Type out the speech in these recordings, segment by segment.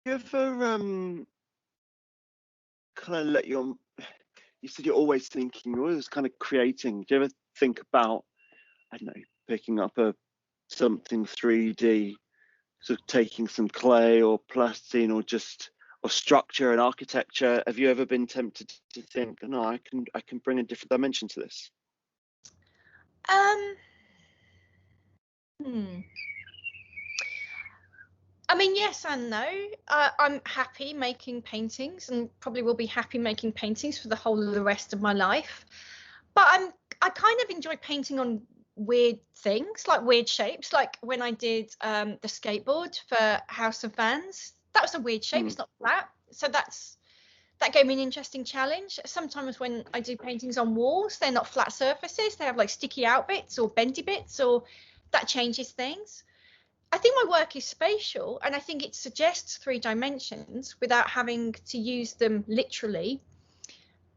you ever kind of let your, you said you're always thinking, you're always kind of creating. Do you ever think about, I don't know, picking up a something 3D, sort of taking some clay or plasticine or just or structure and architecture? Have you ever been tempted to think, no, I can bring a different dimension to this? Um, hmm. I mean, yes and no. I'm happy making paintings, and probably will be happy making paintings for the whole of the rest of my life. But I kind of enjoy painting on weird things, like weird shapes. Like when I did the skateboard for House of Vans, that was a weird shape. Mm. It's not flat, so that gave me an interesting challenge. Sometimes when I do paintings on walls, they're not flat surfaces. They have like sticky out bits or bendy bits, or that changes things. I think my work is spatial, and I think it suggests 3 dimensions without having to use them literally.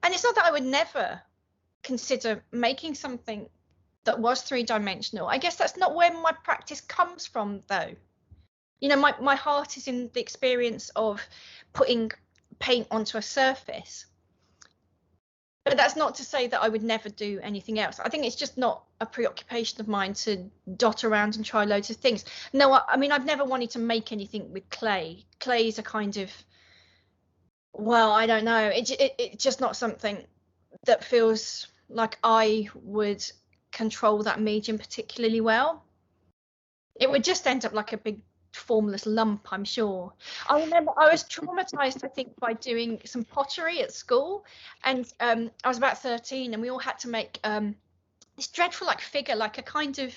And it's not that I would never consider making something that was 3 dimensional. I guess that's not where my practice comes from, though. You know, my heart is in the experience of putting paint onto a surface. But that's not to say that I would never do anything else. I think it's just not a preoccupation of mine to dot around and try loads of things. No, I mean, I've never wanted to make anything with clay. Clay is a kind of, well, I don't know. It's just not something that feels like I would control that medium particularly well. It would just end up like a big formless lump, I'm sure. I remember I was traumatized, I think, by doing some pottery at school, and I was about 13, and we all had to make this dreadful like figure, like a kind of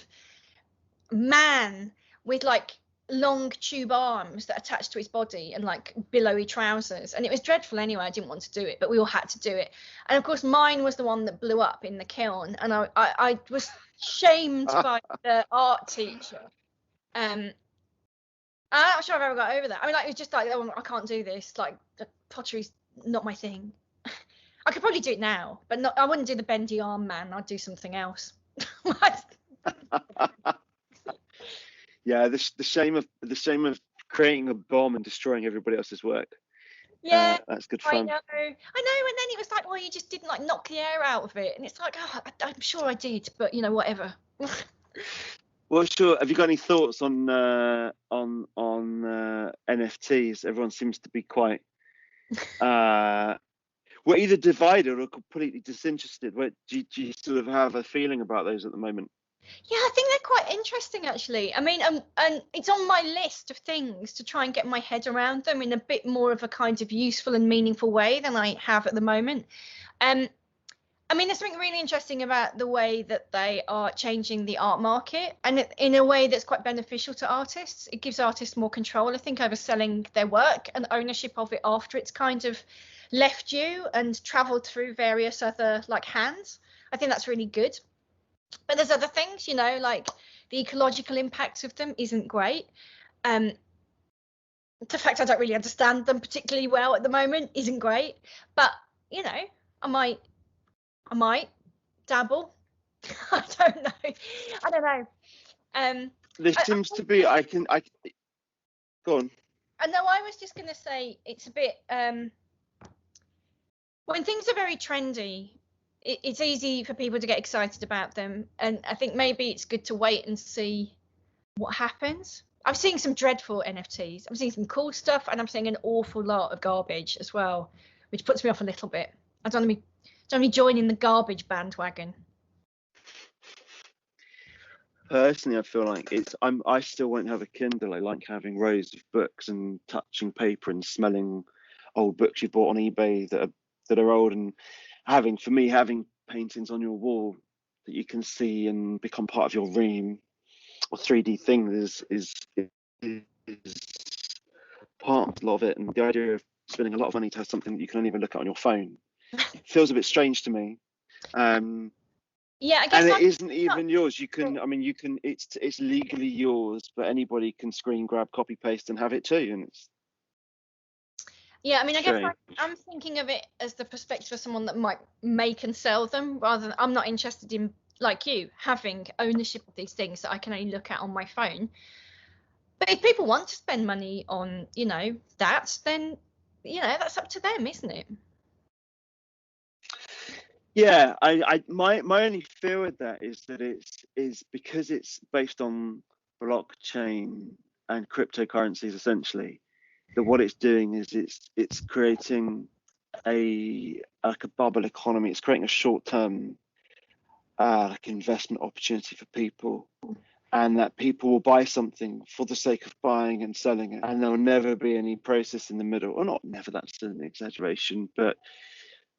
man with like long tube arms that attached to his body and like billowy trousers, and it was dreadful anyway. I didn't want to do it, but we all had to do it. And of course mine was the one that blew up in the kiln, and I was shamed by the art teacher. I'm not sure I've ever got over that. I mean, like, it's just like, oh, I can't do this. Like, the pottery's not my thing. I could probably do it now, but not. I wouldn't do the bendy arm man. I'd do something else. Yeah, the shame of creating a bomb and destroying everybody else's work. Yeah, That's good I fun. know. I know. And then it was like, well, you just didn't like knock the air out of it, and it's like, oh, I'm sure I did, but you know, whatever. Well, sure. Have you got any thoughts on NFTs? Everyone seems to be quite we're either divided or completely disinterested. Do you sort of have a feeling about those at the moment? Yeah, I think they're quite interesting actually. I mean, and it's on my list of things to try and get my head around them in a bit more of a kind of useful and meaningful way than I have at the moment. Um, I mean, there's something really interesting about the way that they are changing the art market, and in a way that's quite beneficial to artists. It gives artists more control, I think, over selling their work and ownership of it after it's kind of left you and traveled through various other like hands. I think that's really good. But there's other things, you know, like the ecological impacts of them isn't great. Um, the fact I don't really understand them particularly well at the moment isn't great. But you know, I might dabble. I don't know. I don't know. There seems to be. I go on. I know. I was just gonna say it's a bit when things are very trendy. It's easy for people to get excited about them, and I think maybe it's good to wait and see what happens. I'm seeing some dreadful NFTs. I'm seeing some cool stuff, and I'm seeing an awful lot of garbage as well, which puts me off a little bit. I don't want to be joining the garbage bandwagon. Personally, I feel like I still won't have a Kindle. I like having rows of books and touching paper and smelling old books you bought on eBay that are old, and having paintings on your wall that you can see and become part of your room or 3D thing is part of a lot of it. And the idea of spending a lot of money to have something that you can only ever look at on your phone feels a bit strange to me. Yeah, I And guess it I'm isn't even not. yours. It's legally yours, but anybody can screen grab, copy, paste, and have it too. And it's Yeah, I mean, I guess strange. I'm thinking of it as the perspective of someone that might make and sell them, rather than I'm not interested in, like you, having ownership of these things that I can only look at on my phone. But if people want to spend money on, that, then, that's up to them, isn't it? Yeah, my only fear with that is that it's because it's based on blockchain and cryptocurrencies essentially, that what it's doing is it's creating like a bubble economy. It's creating a short-term like investment opportunity for people, and that people will buy something for the sake of buying and selling it, and there'll never be any process in the middle, or not never, that's an exaggeration, but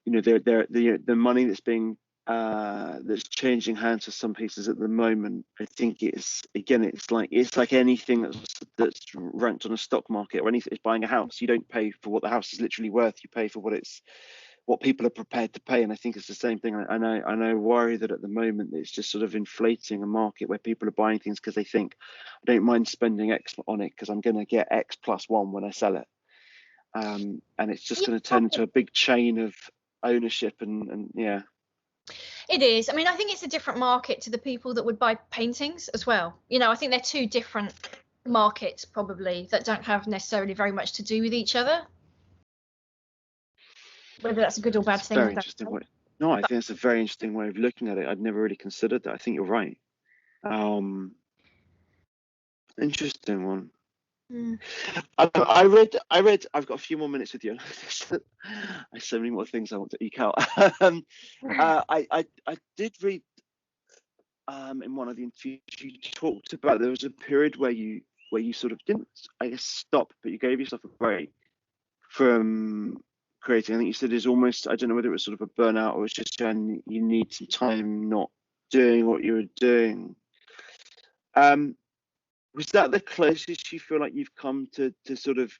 the money that's being that's changing hands for some pieces at the moment. I think it's like anything that's ranked on a stock market, or anything. It's buying a house. You don't pay for what the house is literally worth. You pay for what people are prepared to pay. And I think it's the same thing. I worry that at the moment it's just sort of inflating a market where people are buying things because they think, I don't mind spending X on it because I'm going to get X plus one when I sell it. And it's just going to turn into a big chain of ownership and yeah. It is. I mean, I think it's a different market to the people that would buy paintings as well. I think they're two different markets probably that don't have necessarily very much to do with each other. Whether that's a good or bad thing. Very interesting way. No, I think it's a very interesting way of looking at it. I'd never really considered that. I think you're right. Interesting one. I read. I've got a few more minutes with you. There's so many more things I want to eke out. I did read in one of the interviews you talked about there was a period where you sort of didn't, I guess, stop, but you gave yourself a break from creating. I think you said it's almost, I don't know whether it was sort of a burnout or it's just you need some time not doing what you were doing. Was that the closest you feel like you've come to sort of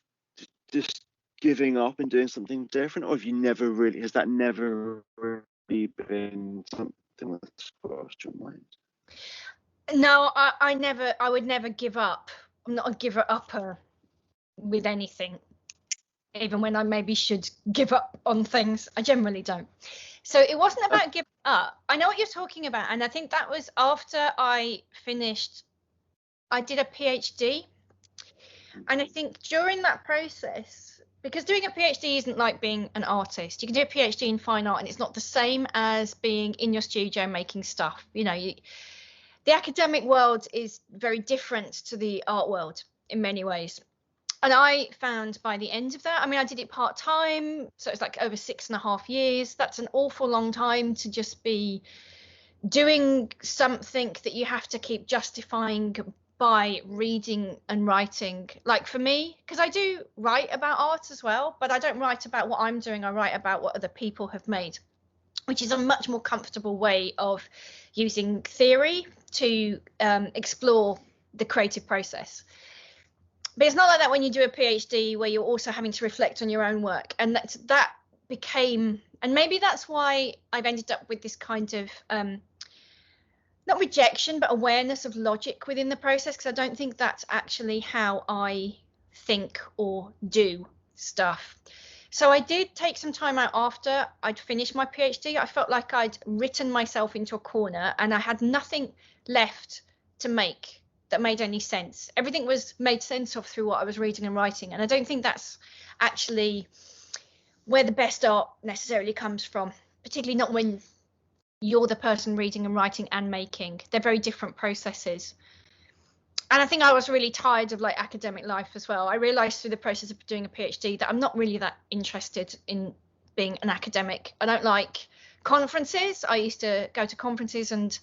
just giving up and doing something different, or has that never really been something that's crossed your mind? No, I would never give up. I'm not a giver-upper with anything, even when I maybe should give up on things. I generally don't. So it wasn't about giving up. I know what you're talking about, and I think that was after I finished. I did a PhD, and I think during that process, because doing a PhD isn't like being an artist. You can do a PhD in fine art, and it's not the same as being in your studio making stuff. The academic world is very different to the art world in many ways. And I found by the end of that, I mean, I did it part-time, so it's like over 6.5 years. That's an awful long time to just be doing something that you have to keep justifying by reading and writing. Like for me, because I do write about art as well, but I don't write about what I'm doing. I write about what other people have made, which is a much more comfortable way of using theory to explore the creative process. But it's not like that when you do a PhD where you're also having to reflect on your own work. And that became, and maybe that's why I've ended up with this kind of not rejection, but awareness of logic within the process, because I don't think that's actually how I think or do stuff. So I did take some time out after I'd finished my PhD. I felt like I'd written myself into a corner and I had nothing left to make that made any sense. Everything was made sense of through what I was reading and writing. And I don't think that's actually where the best art necessarily comes from, particularly not when you're the person reading and writing and making. They're very different processes. And I think I was really tired of like academic life as well. I realized through the process of doing a PhD that I'm not really that interested in being an academic. I don't like conferences. I used to go to conferences and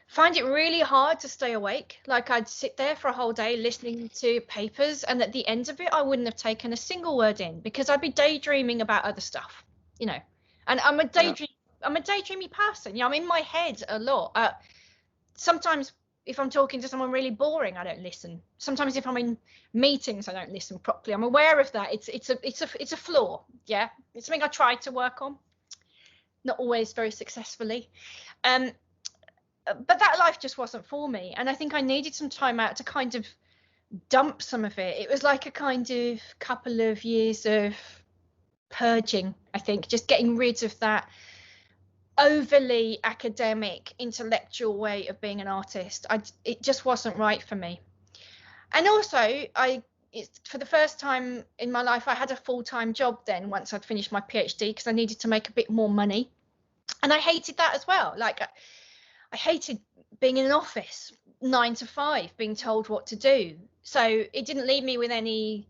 find it really hard to stay awake. Like I'd sit there for a whole day listening to papers, and at the end of it, I wouldn't have taken a single word in because I'd be daydreaming about other stuff, And I'm a daydreamy person. I'm in my head a lot. Sometimes if I'm talking to someone really boring, I don't listen. Sometimes if I'm in meetings, I don't listen properly. I'm aware of that. It's a flaw. Yeah, it's something I try to work on, not always very successfully. But that life just wasn't for me, and I think I needed some time out to kind of dump some of it. It was like a kind of couple of years of purging, I think, just getting rid of that overly academic, intellectual way of being an artist. It just wasn't right for me. And also, it's for the first time in my life, I had a full-time job then once I'd finished my PhD, because I needed to make a bit more money. And I hated that as well. Like, I hated being in an office 9 to 5, being told what to do. So it didn't leave me with any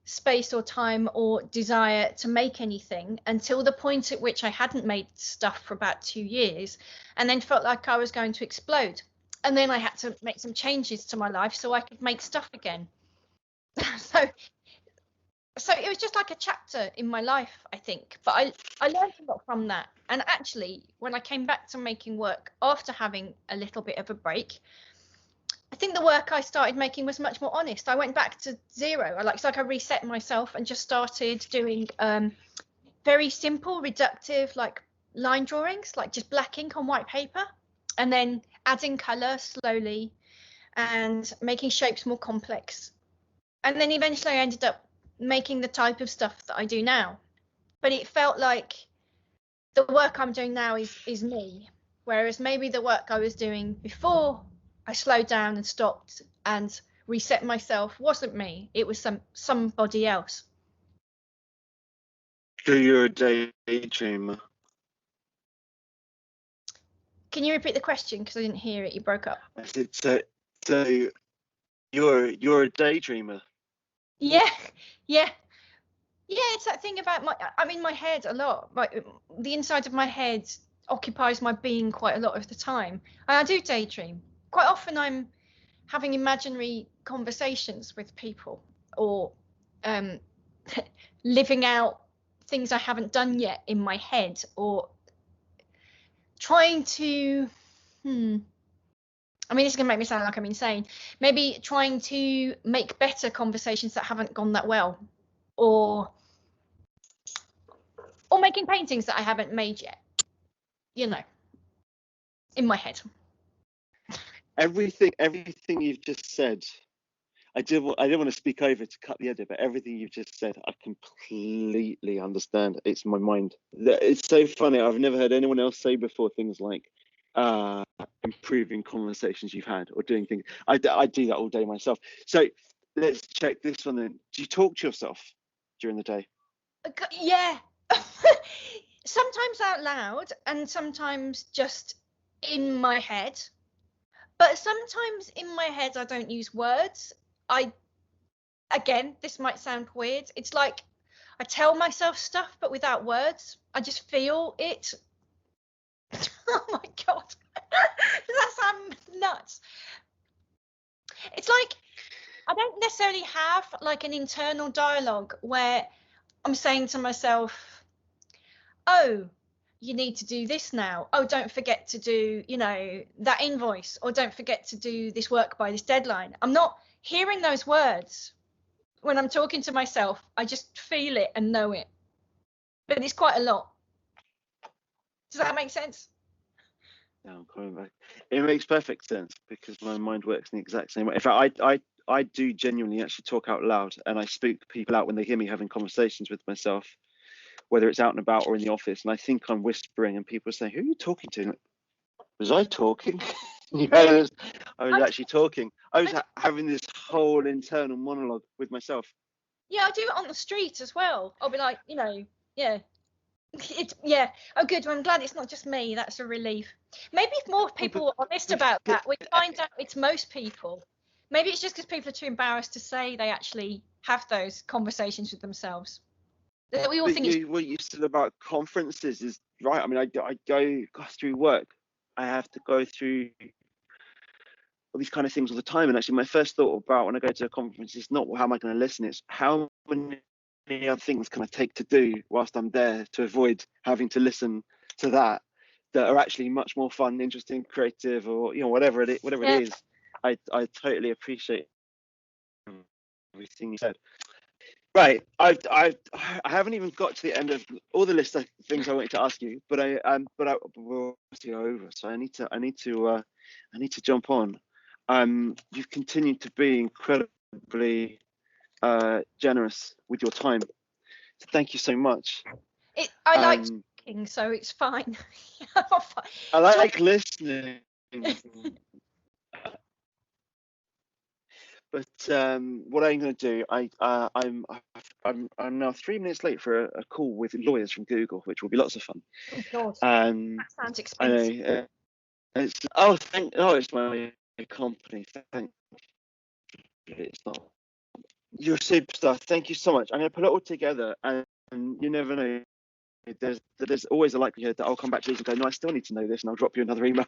space or time or desire to make anything until the point at which I hadn't made stuff for about 2 years, and then felt like I was going to explode. And then I had to make some changes to my life so I could make stuff again. So it was just like a chapter in my life, I think. But I learned a lot from that. And actually, when I came back to making work after having a little bit of a break, I think the work I started making was much more honest. I went back to zero. It's like I reset myself and just started doing very simple, reductive, like line drawings, like just black ink on white paper, and then adding colour slowly and making shapes more complex. And then eventually I ended up making the type of stuff that I do now. But it felt like the work I'm doing now is me, whereas maybe the work I was doing before I slowed down and stopped and reset myself wasn't me. It was somebody else. So you're a daydreamer. Can you repeat the question, because I didn't hear it? You broke up. I said, so you're a daydreamer. Yeah. It's that thing about I'm in my head a lot. The inside of my head occupies my being quite a lot of the time. And I do daydream. Quite often I'm having imaginary conversations with people, or living out things I haven't done yet in my head, or trying to I mean, this is going to make me sound like I'm insane. Maybe trying to make better conversations that haven't gone that well, or making paintings that I haven't made yet, in my head. Everything you've just said, I didn't want to speak over to cut the edit, but everything you've just said, I completely understand. It's my mind. It's so funny. I've never heard anyone else say before things like improving conversations you've had, or doing things. I do that all day myself. So let's check this one then. Do you talk to yourself during the day? Yeah. Sometimes out loud and sometimes just in my head. But sometimes in my head I don't use words. Again, this might sound weird. It's like I tell myself stuff but without words. I just feel it. Oh my God. Does that sound nuts? It's like I don't necessarily have like an internal dialogue where I'm saying to myself, oh, you need to do this now. Oh, don't forget to do, that invoice, or don't forget to do this work by this deadline. I'm not hearing those words when I'm talking to myself. I just feel it and know it. But it's quite a lot. Does that make sense? Yeah, I'm coming back. It makes perfect sense, because my mind works in the exact same way. In fact, I do genuinely actually talk out loud, and I spook people out when they hear me having conversations with myself, whether it's out and about or in the office, and I think I'm whispering, and people say, who are you talking to? Like, was I talking? I was actually talking. I was having this whole internal monologue with myself. Yeah, I do it on the street as well. I'll be like, yeah. Oh, good. Well, I'm glad it's not just me. That's a relief. Maybe if more people were honest about that, we'd find out it's most people. Maybe it's just because people are too embarrassed to say they actually have those conversations with themselves. We all think what you said about conferences is right. I mean, I go through work. I have to go through all these kind of things all the time. And actually, my first thought about when I go to a conference is not how am I going to listen, it's how many other things can I take to do whilst I'm there, to avoid having to listen to that are actually much more fun, interesting, creative, or whatever it is. I totally appreciate everything you said. Right, I haven't even got to the end of all the list of things I wanted to ask you, but we're obviously over, so I need to jump on. You've continued to be incredibly generous with your time, so thank you so much. I like talking, so it's fine. I like listening. But what I'm going to do, I'm now 3 minutes late for a call with lawyers from Google, which will be lots of fun. Oh God, Um, that sounds I know expensive. it's my company. Thank you. It's not. You're a superstar. Thank you so much. I'm going to put it all together, and you never know. There's always a likelihood that I'll come back to these and go, no, I still need to know this, and I'll drop you another email.